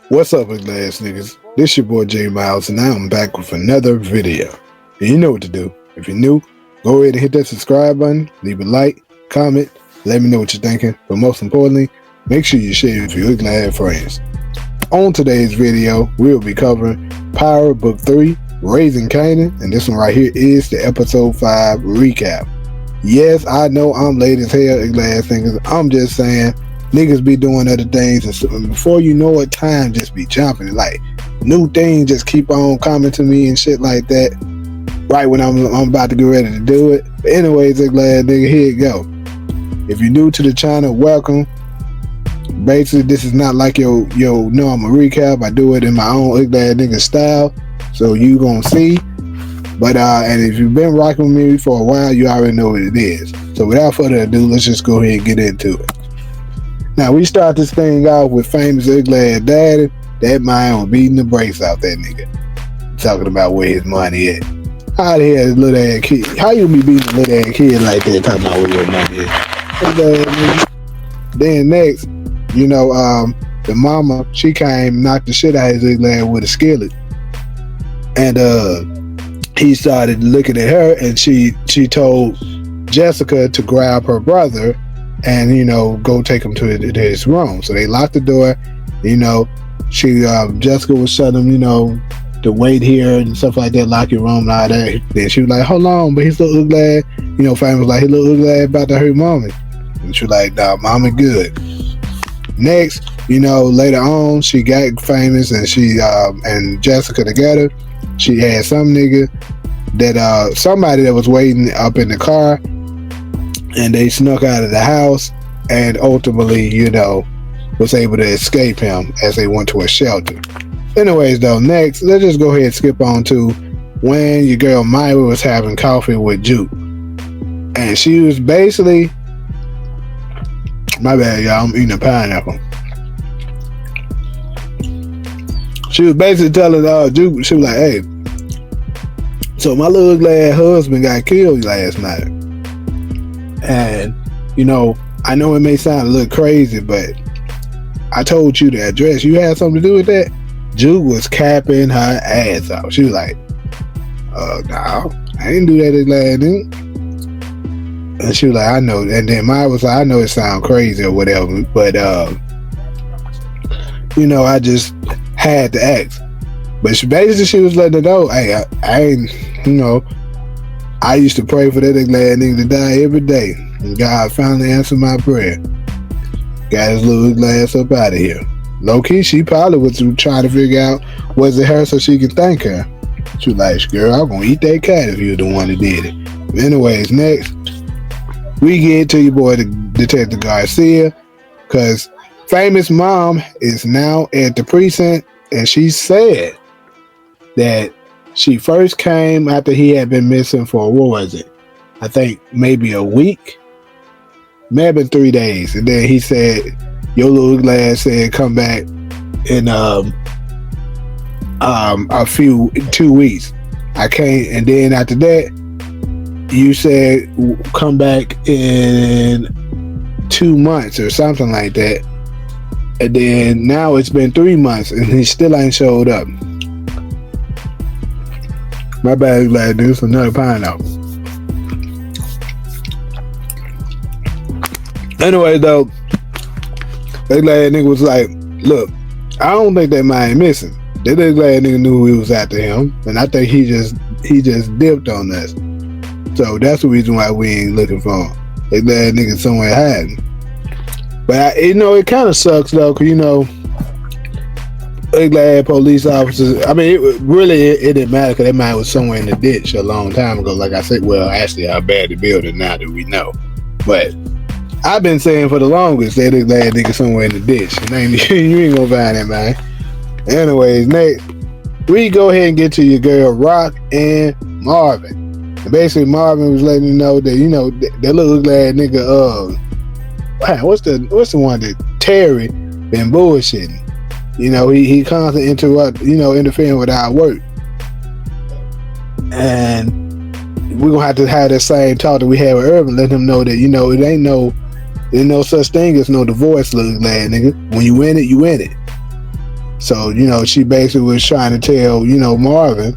What's up, UglyAss niggas? This your boy J Miles, and now I'm back with another video. And you know what to do. If you're new, go ahead and hit that subscribe button, leave a like, comment, let me know what you're thinking. But most importantly, make sure you share it with your ugly ass friends. On today's video, we'll be covering Power Book 3, Raising Kanan, and this one right here is the episode 5 recap. Yes, I know I'm late as hell, UglyAss niggas. I'm just saying, niggas be doing other things, and so before you know it, time just be jumping. Like, new things just keep on coming to me and shit like that, right when I'm about to get ready to do it. But anyways, UglyAss nigga, here you go. If you're new to the channel, welcome. Basically, this is not like your normal recap. I do it in my own UglyAss nigga style, so you gonna see. But and if you've been rocking with me for a while, you already know what it is. So without further ado, let's just go ahead and get into it. Now, we start this thing off with famous UglyAss daddy. That man was beating the brakes out that nigga. Talking about where his money at. How the hell is little ass kid? How you be beating a little ass kid like that, talking about where your money is? Then next, you know, the mama, she came, knocked the shit out of his ugly ass with a skillet. And he started looking at her, and she told Jessica to grab her brother and, you know, go take him to his room. So they locked the door. You know, Jessica was shutting him, you know, to wait here and stuff like that, lock your room and all that. Then she was like, hold on, but he's little ugly ass, you know, Fame was like, his little ugly ass about to hurt mommy. And she was like, nah, mommy good. Next, you know, later on, she got famous, and she and Jessica together. She had some nigga that somebody that was waiting up in the car, and they snuck out of the house and ultimately, you know, was able to escape him as they went to a shelter. Anyways, though, next, let's just go ahead and skip on to when your girl Myra was having coffee with Juke. And she was basically, my bad, y'all, I'm eating a pineapple. She was basically telling Juke, she was like, hey, so my little ugly ass husband got killed last night. And, you know, I know it may sound a little crazy, but I told you the address. You had something to do with that? Juke was capping her ass off. She was like, no, I didn't do that last night. And she was like, I know. And then Maya was like, I know it sounds crazy or whatever, but, you know, I just had to ask. But she was letting her know, hey, I ain't, you know, I used to pray for that glad nigga to die every day. And God finally answered my prayer. Got his little glass up out of here. Low key, she probably was trying to figure out, was it her so she could thank her. She was like, girl, I'm gonna eat that cat if you're the one that did it. But anyways, next, we get to your boy, Detective Garcia, because famous mom is now at the precinct, and she said that she first came after he had been missing for, what was it? I think maybe a week, maybe 3 days. And then he said, your little glass said come back in 2 weeks. I can't. And then after that, you said come back in 2 months or something like that. And then now it's been 3 months and he still ain't showed up. My bad, glad dude, for another pineapple. Anyway, though, that glad nigga was like, look, I don't think that man missing. That glad nigga knew we was after him, and I think he just dipped on us. So that's the reason why we ain't looking for him. That glad nigga somewhere hiding. But you know, it kind of sucks though, cause you know, glad police officers. I mean, it didn't matter because that man was somewhere in the ditch a long time ago. Like I said, well, actually, how bad the building now that we know. But I've been saying for the longest that glad nigga somewhere in the ditch. You ain't gonna find that man. Anyways, next, we go ahead and get to your girl Rock and Marvin. And basically, Marvin was letting you know that, you know, that little glad nigga. What's the one that Terry been bullshitting? You know, he constantly interfering with our work. And we're gonna have to have that same talk that we had with Urban, let him know that, you know, it ain't no such thing as no divorce, little glad nigga. When you in it, you in it. So, she basically was trying to tell, Marvin,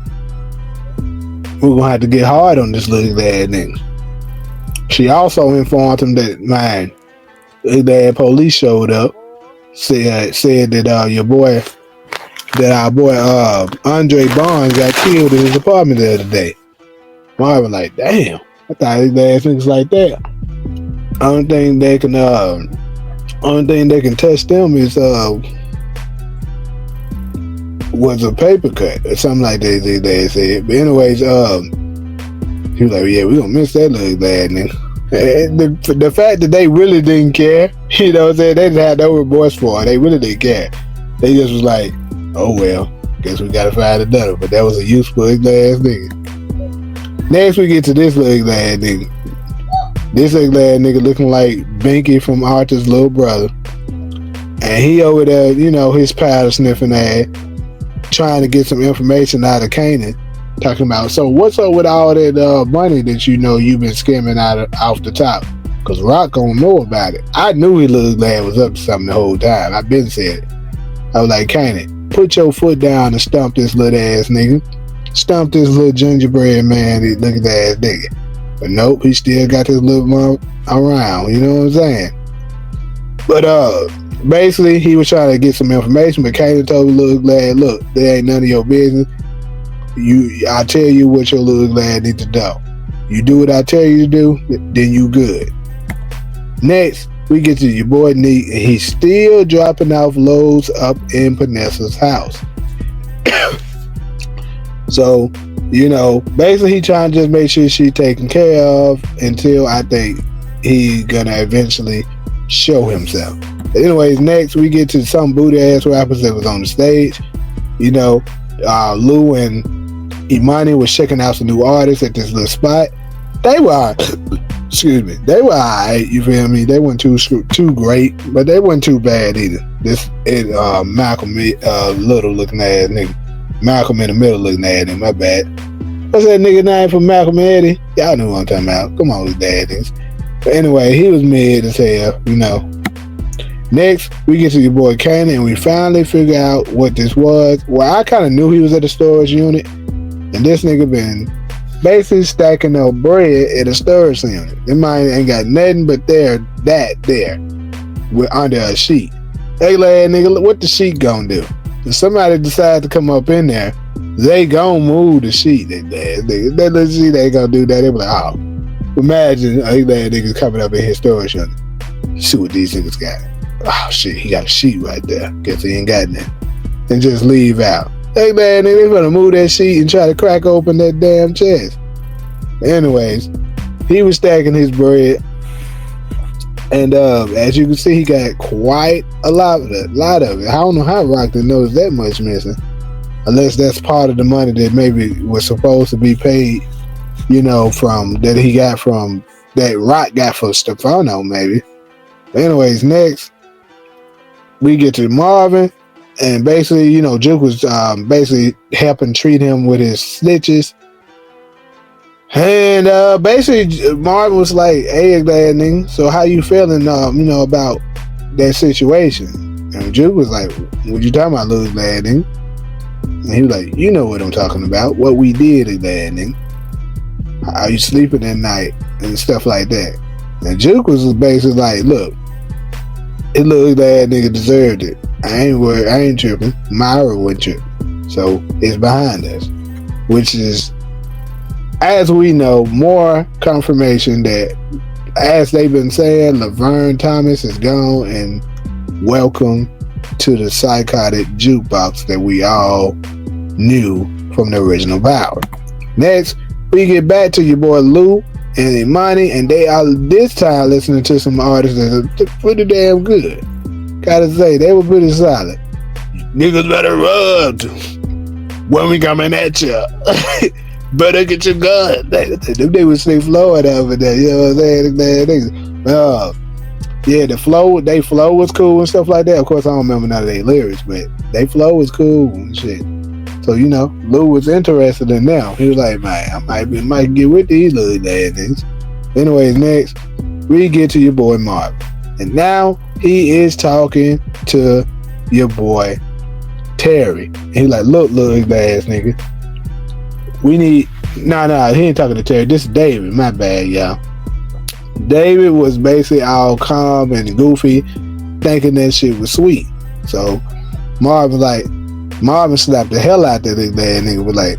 we're gonna have to get hard on this little ass nigga. She also informed him that, man, the police showed up, said that our boy Andre Barnes got killed in his apartment the other day. Marvin like, damn, I thought his ass niggas like that. Only thing they can touch them is was a paper cut or something like that. They said. But anyways, he was like, yeah, we gonna miss that little bad nigga. The fact that they really didn't care, you know what I'm saying? They didn't have no remorse for it. They really didn't care. They just was like, oh well, guess we gotta find another. But that was a useful ass nigga. Next we get to this little ass nigga. This little ass nigga looking like Binky from Arthur's little brother. And he over there, his powder sniffing ass, trying to get some information out of Kanan. Talking about, so what's up with all that money that you've been skimming off the top? Because Rock don't know about it. I knew his little lad was up to something the whole time. I've been said it. I was like, Kanan, put your foot down and stump this little ass nigga. Stump this little gingerbread man, this looking ass nigga. But nope, he still got this little mom around, you know what I'm saying? But basically he was trying to get some information, but Kanan told the little lad, look, there ain't none of your business. I tell you what your little lad need to do. You do what I tell you to do, then you good. Next, we get to your boy Neek, and he's still dropping off loads up in Vanessa's house. So, basically he trying to just make sure she's taken care of until I think he gonna eventually show himself. But anyways, next we get to some booty ass rappers that was on the stage. Lou and Imani was checking out some new artists at this little spot. They were, they were alright, you feel me? They weren't too great, but they weren't too bad either. Malcolm Little looking ass nigga. Malcolm in the Middle looking ass nigga, my bad. What's that nigga name from Malcolm and Eddie? Y'all know what I'm talking about. Come on, with dad niggas. But anyway, he was mid as hell, Next, we get to your boy Kanan, and we finally figure out what this was. Well, I kind of knew he was at the storage unit, and this nigga been basically stacking up bread at a storage unit. This man ain't got nothing but there with under a sheet. Hey, lad, nigga, what the sheet gonna do? If somebody decide to come up in there, they gonna move the sheet. That little sheet ain't gonna do that. They be like, oh, imagine hey, lad niggas coming up in his storage unit. See what these niggas got. Oh shit, he got a sheet right there. Guess he ain't got nothing. And just leave out. Hey man, they gonna move that sheet and try to crack open that damn chest. Anyways, he was stacking his bread. And as you can see, he got quite a lot of it. I don't know how Rockton knows that much missing. Unless that's part of the money that maybe was supposed to be paid, from that he got from that Rock got for Stefano, maybe. But anyways, next we get to Marvin, and basically, Juke was basically helping treat him with his stitches. And basically, Marvin was like, "Hey, glad nigga, so how you feeling? About that situation?" And Juke was like, "What you talking about, little glad nigga?" And he was like, "You know what I'm talking about? What we did, glad nigga. How you sleeping at night and stuff like that." And Juke was basically like, "Look, it little glad nigga deserved it. I ain't tripping. Myra would trip. So it's behind us," which is, as we know, more confirmation that, as they've been saying, Laverne Thomas is gone, and welcome to the psychotic jukebox that we all knew from the original Power. Next, we get back to your boy Lou and Imani, and they are this time listening to some artists that are pretty damn good. Gotta say, they were pretty solid. Niggas better run when we coming at you. Better get your gun. They would say Florida over there, you know what I'm saying? Yeah, the flow, they flow was cool and stuff like that. Of course, I don't remember none of their lyrics, but they flow was cool and shit. So, Lou was interested in them. He was like, man, I might get with these little ass niggas. Anyways, next, we get to your boy Marvin. And now he is talking to your boy Terry. And he like, look, ugly ass nigga. We need, nah, he ain't talking to Terry. This is David. My bad, y'all. David was basically all calm and goofy, thinking that shit was sweet. So Marvin slapped the hell out that ugly ass nigga. Was like,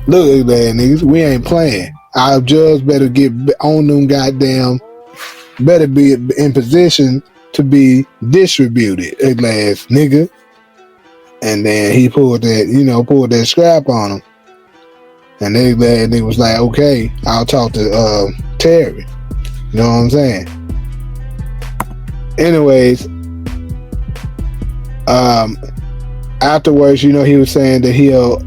look, ugly ass niggas, we ain't playing. Our judge better get on them goddamn, better be in position to be distributed, ugly ass nigga. And then he pulled that scrap on him. And the ugly ass nigga was like, okay, I'll talk to Terry. You know what I'm saying? Anyways, afterwards, he was saying that he'll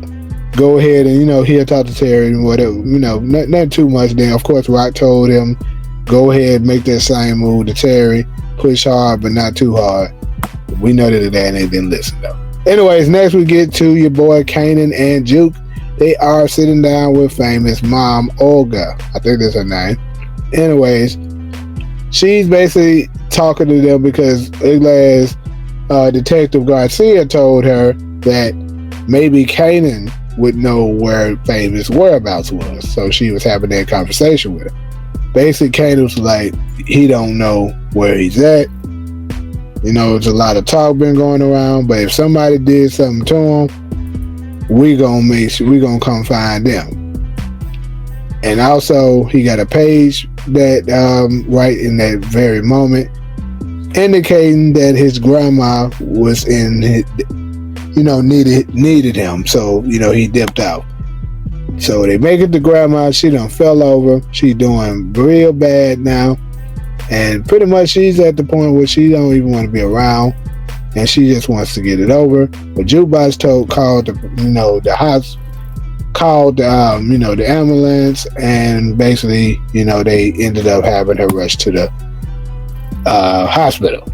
go ahead and, he'll talk to Terry and whatever, not too much. Then, of course, Rock told him, go ahead, make that same move to Terry, push hard, but not too hard. We know that they didn't listen, though. Anyways, next we get to your boy Kanan and Juke. They are sitting down with famous mom, Olga. I think that's her name. Anyways, she's basically talking to them because ugly-ass Detective Garcia told her that maybe Kanan would know where famous whereabouts was. So she was having that conversation with her. Basically, Kanan was like, he don't know where he's at. There's a lot of talk been going around, but if somebody did something to him, we gonna come find them. And also, he got a page that right in that very moment, indicating that his grandma was in his, needed him. So he dipped out. So they make it to grandma. She done fell over. She doing real bad now. And pretty much she's at the point where she don't even want to be around, and she just wants to get it over. But Jukebox called the house, called the ambulance, and basically they ended up having her rushed to the hospital.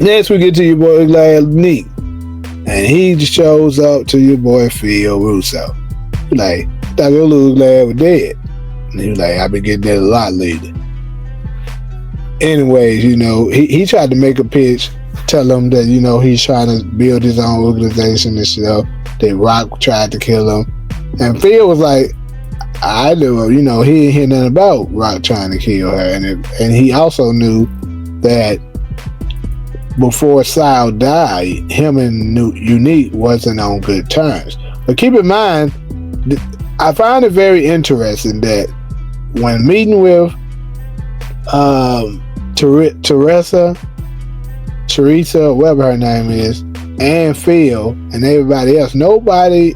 Next we get to your boy Neat, and he shows up to your boy Phil Russo. He's like, I thought your little glad was dead. And he was like, I've been getting that a lot lately. Anyways, he tried to make a pitch, tell him that, he's trying to build his own organization and shit. That Rock tried to kill him. And Phil was like, I knew, he didn't hear nothing about Rock trying to kill her. And he also knew that before Sal died, him and Unique wasn't on good terms. But keep in mind, I find it very interesting that when meeting with Teresa, whatever her name is, and Phil and everybody else, nobody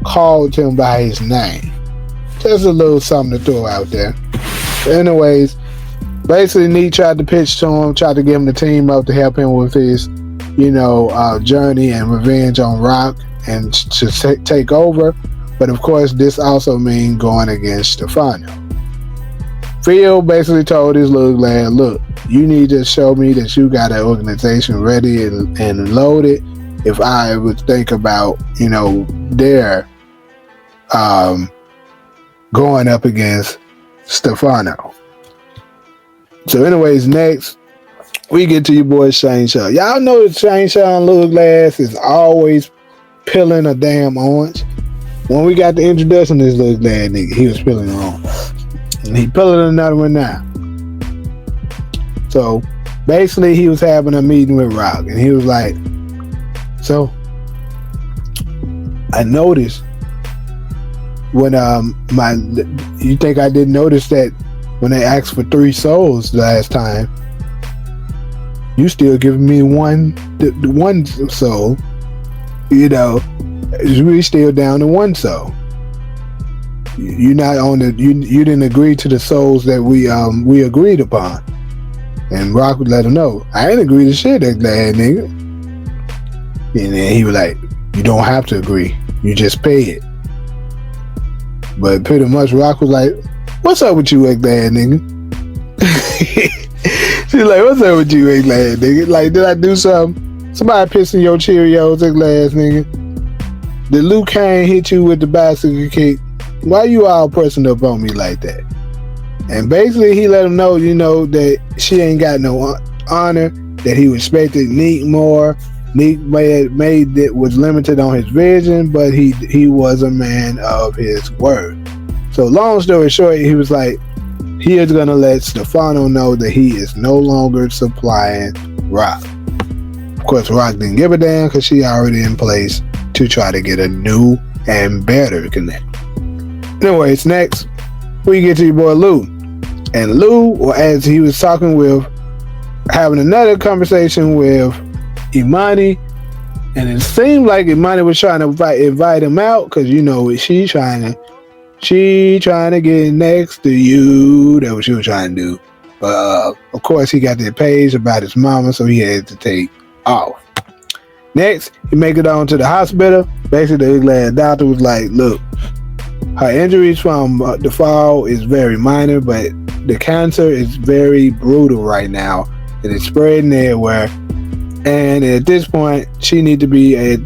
called him by his name. Just a little something to throw out there. Anyways, basically Neat tried to pitch to him, tried to get him to team up to help him with his journey and revenge on Rock and to take over. But of course this also means going against Stefano. Phil basically told his little lad, look, you need to show me that you got an organization ready and loaded if I would think about, their going up against Stefano. So anyways, next, we get to your boy Shane Shaw. Y'all know that Shane Shaw and Little Glass is always peeling a damn orange. When we got the introduction to this Little Glass nigga, he was peeling an orange. And he pulling another one now. So basically he was having a meeting with Rock, and he was like, so I noticed when you think I didn't notice that when they asked for 3 souls last time, you still giving me one soul, we still down to 1 soul. You not on the you didn't agree to the souls that we agreed upon. And Rock would let him know, I ain't agree to shit, that glad nigga. And then he was like, you don't have to agree, you just pay it. But pretty much Rock was like, what's up with you, that glad nigga? She's like, what's up with you, that glad nigga? Like, did I do something? Somebody pissing your Cheerios, that glad nigga? Did Luke Kane hit you with the bicycle kick? Why you all pressing up on me like that? And basically he let him know, that she ain't got no honor, that he respected Neat more, Neek was limited on his vision, but he was a man of his word. So long story short, he was like, he is going to let Stefano know that he is no longer supplying Rock. Of course, Rock didn't give a damn because she already in place to try to get a new and better connect. Anyways, next, we get to your boy Lou. And Lou, as he was talking with, having another conversation with Imani, and it seemed like Imani was trying to invite him out because, you know, she trying to get next to you. That's what she was trying to do. But of course, he got that page about his mama, so he had to take off. Next, he make it on to the hospital. Basically, the ugly doctor was like, look, her injuries from the fall is very minor, but the cancer is very brutal right now, and it's spreading everywhere. And at this point, she need to be she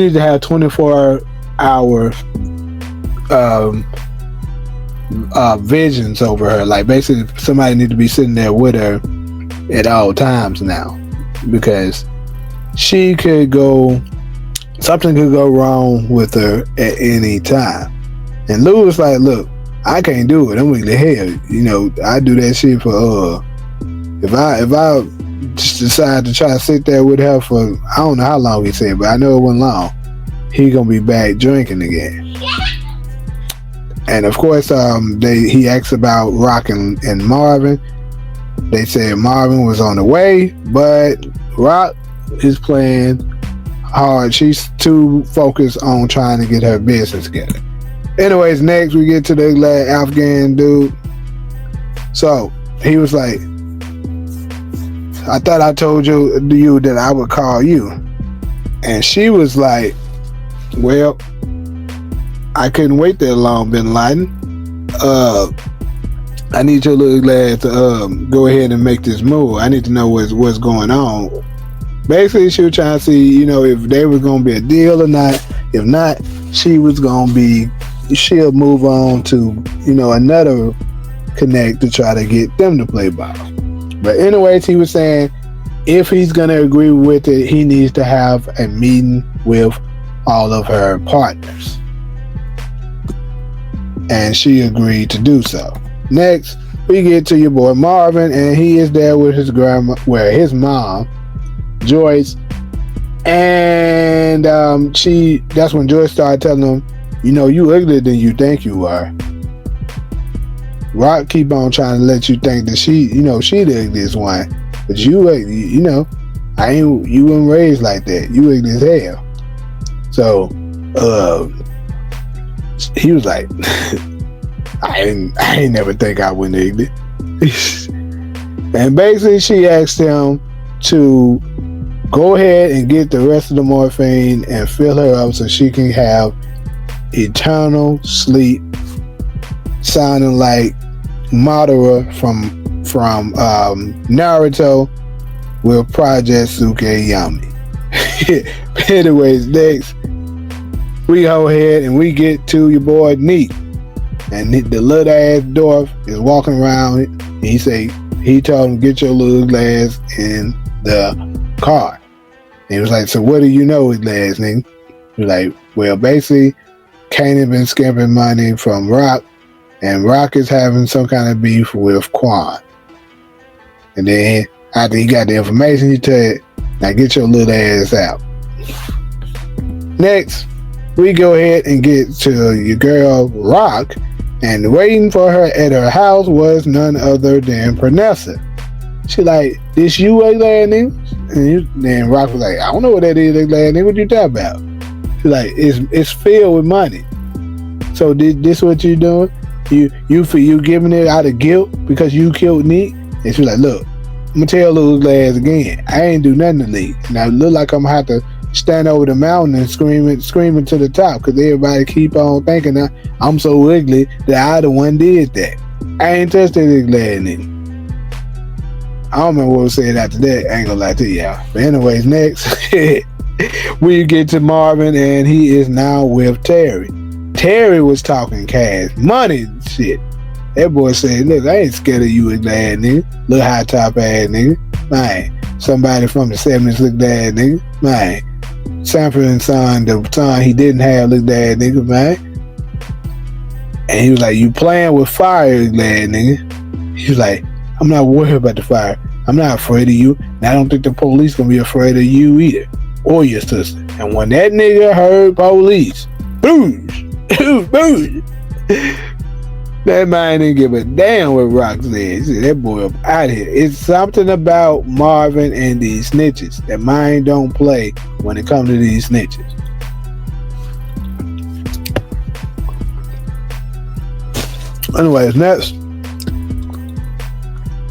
needs to have 24-hour visions over her. Like, basically, somebody need to be sitting there with her at all times now, because something could go wrong with her at any time. And Lou was like, look, I can't do it. I'm weak to hell. You know, I do that shit for if I just decide to try to sit there with her for, I don't know how long he said, but I know it wasn't long, he gonna be back drinking again. And of course, he asked about Rock and Marvin. They said Marvin was on the way, but Rock is playing hard. She's too focused on trying to get her business together. Anyways, next we get to the Afghan dude. So he was like, I thought I told you that I would call you. And she was like, well, I couldn't wait that long, Bin Laden. I need your little lad to go ahead and make this move. I need to know what's going on. Basically, she was trying to see, you know, if there was going to be a deal or not. If not, she'll move on to, you know, another connect to try to get them to play ball. But anyways, he was saying if he's going to agree with it, he needs to have a meeting with all of her partners. And she agreed to do so. Next, we get to your boy Marvin, and he is there with his his mom, Joyce. And that's when Joyce started telling him, you know, you uglier than you think you are. Rock keep on trying to let you think that she the ugliest one. But you weren't raised like that. You ugly as hell. So, he was like, I ain't never think I wouldn't ugly. And basically she asked him to go ahead and get the rest of the morphine and fill her up so she can have eternal sleep, sounding like Madara from Naruto with Project Tsukeyami. Anyways, next we go ahead and we get to your boy Neek, and the little ass dwarf is walking around, and he told him, get your little ass in the car. And he was like, so what do you know, his ass nigga? He was like, well, basically Kanan been skimping money from Rock, and Rock is having some kind of beef with Quan. And then after he got the information, he said, now get your little ass out. Next, we go ahead and get to your girl Rock, and waiting for her at her house was none other than Pranessa. She like, this you ugly ass nigga? And then Rock was like, I don't know what that is, ugly ass nigga. What you talking about? She like, it's filled with money. So this what you doing? You giving it out of guilt because you killed Neek? And she like, look, I'm gonna tell little ass again, I ain't do nothing to Neek. And I look like I'm gonna have to stand over the mountain and screaming to the top, because everybody keep on thinking I'm so ugly that I the one did that. I ain't touched that ugly ass nigga. I don't remember what was said after that. I ain't gonna lie to y'all. But anyways, next we get to Marvin, and he is now with Terry. Terry was talking cash money shit. That boy said, look, I ain't scared of you ugly ass nigga, little high top ass nigga. Man, somebody from the 70s looked at nigga, man. Sanford and Son, the son he didn't have looked at nigga, man. And he was like, you playing with fire, glad nigga. He was like, I'm not worried about the fire. I'm not afraid of you. And I don't think the police gonna be afraid of you either. Or your sister. And when that nigga heard police, boosh, boosh. That man didn't give a damn what Rock said. He said, that boy up out here. It's something about Marvin and these snitches. That mind don't play when it comes to these snitches. Anyways, next,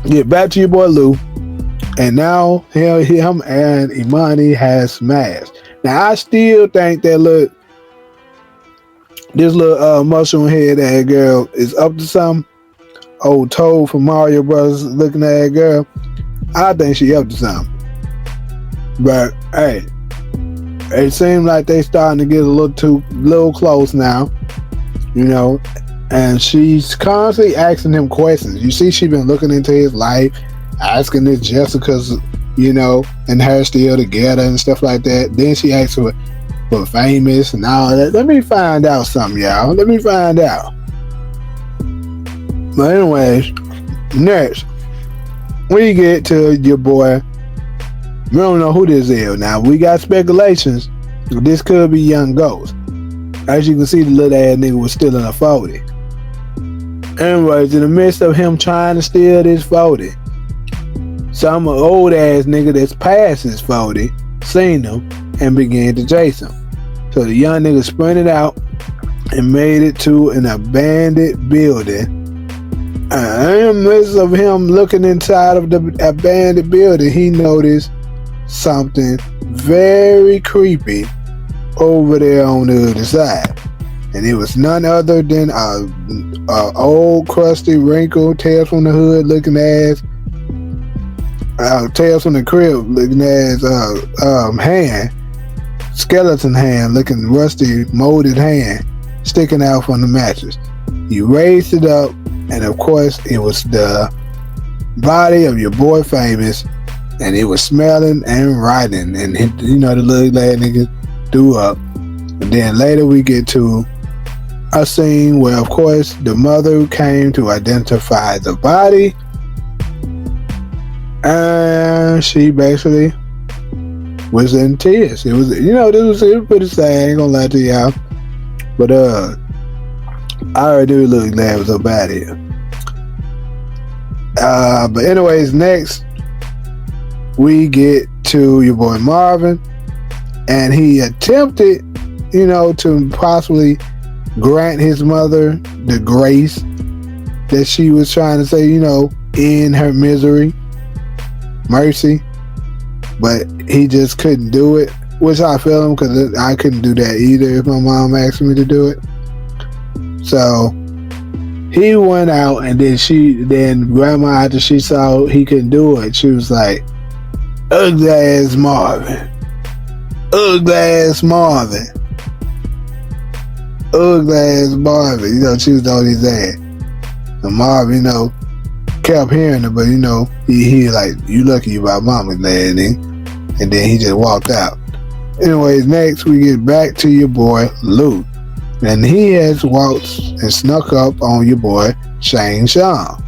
get back to your boy Lou. And now him and Imani has smashed. Now I still think that this little mushroom head ass girl is up to something. Old Toad from Mario Brothers looking at that girl. I think she up to something. But hey, it seems like they starting to get a little close now. You know, and she's constantly asking him questions. You see, she been looking into his life, asking if Jessica's, you know, and her still together and stuff like that. Then she asks for famous and all that. Let me find out something, y'all. Let me find out. But anyways, next, we get to your boy. We don't know who this is now. We got speculations. This could be Young Ghost. As you can see, the little ass nigga was still in a 40. Anyways, in the midst of him trying to steal this 40, some old ass nigga that's past his 40 seen him and began to chase him. So the young nigga sprinted out and made it to an abandoned building. And in the midst of him looking inside of the abandoned building, he noticed something very creepy over there on the other side. And it was none other than a old, crusty, wrinkled, Tales from the Hood looking ass, Tales from the Crib looking ass hand, skeleton hand looking rusty, molded hand sticking out from the mattress. He raised it up, and of course it was the body of your boy Famous, and it was smelling and rotting, and you know, the little lad nigga threw up. And then later we get to a scene where, of course, the mother came to identify the body, and she basically was in tears. It was, you know, it was pretty sad. I ain't gonna lie to y'all, but I already do look glad it was so bad here. But anyways, next we get to your boy Marvin, and he attempted, you know, to possibly grant his mother the grace that she was trying to say, you know, in her misery, mercy, but he just couldn't do it, which I feel him, because I couldn't do that either if my mom asked me to do it. So he went out, and then grandma, after she saw he couldn't do it, she was like, ugly ass Marvin, ugly ass Marvin, ugly ass Marvin. You know, she was on his ass. And Marvin, you know, kept hearing it, but you know, he like, you lucky you about mama, lad, and then he just walked out. Anyways, next we get back to your boy Luke, and he has waltzed and snuck up on your boy Shane Sean.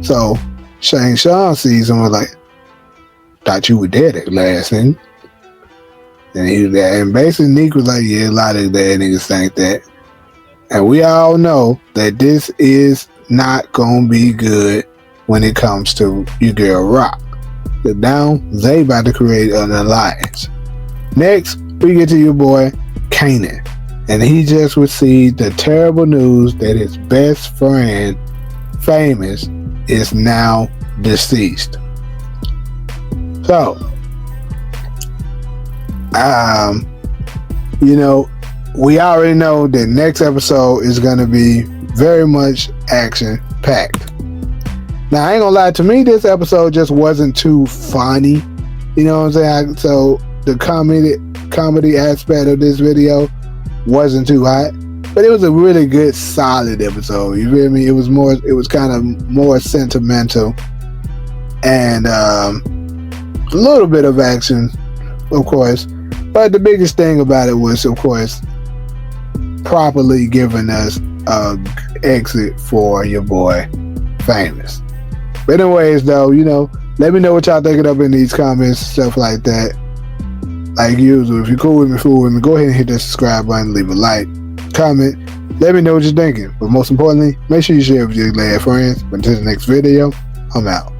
So Shane Sean sees him and was like, thought you were dead at last, nigga. And he was there, and basically Nick was like, yeah, a lot of that niggas think that. And we all know that this is not gonna be good when it comes to your girl Rock. But now they about to create an alliance. Next, we get to your boy Kanan, and he just received the terrible news that his best friend, Famous, is now deceased. So, you know, we already know that next episode is going to be very much action packed. Now, I ain't gonna lie, to me, this episode just wasn't too funny. You know what I'm saying? So the comedy aspect of this video wasn't too hot, but it was a really good, solid episode. You feel me? It was kind of more sentimental, and a little bit of action, of course, but the biggest thing about it was, of course, properly giving us a exit for your boy Famous. But anyways, though, you know, let me know what y'all thinking up in these comments, stuff like that. Like usual, if you're cool with me, fool with me, go ahead and hit that subscribe button, leave a like, comment, let me know what you're thinking. But most importantly, make sure you share with your glad friends. But until the next video, I'm out.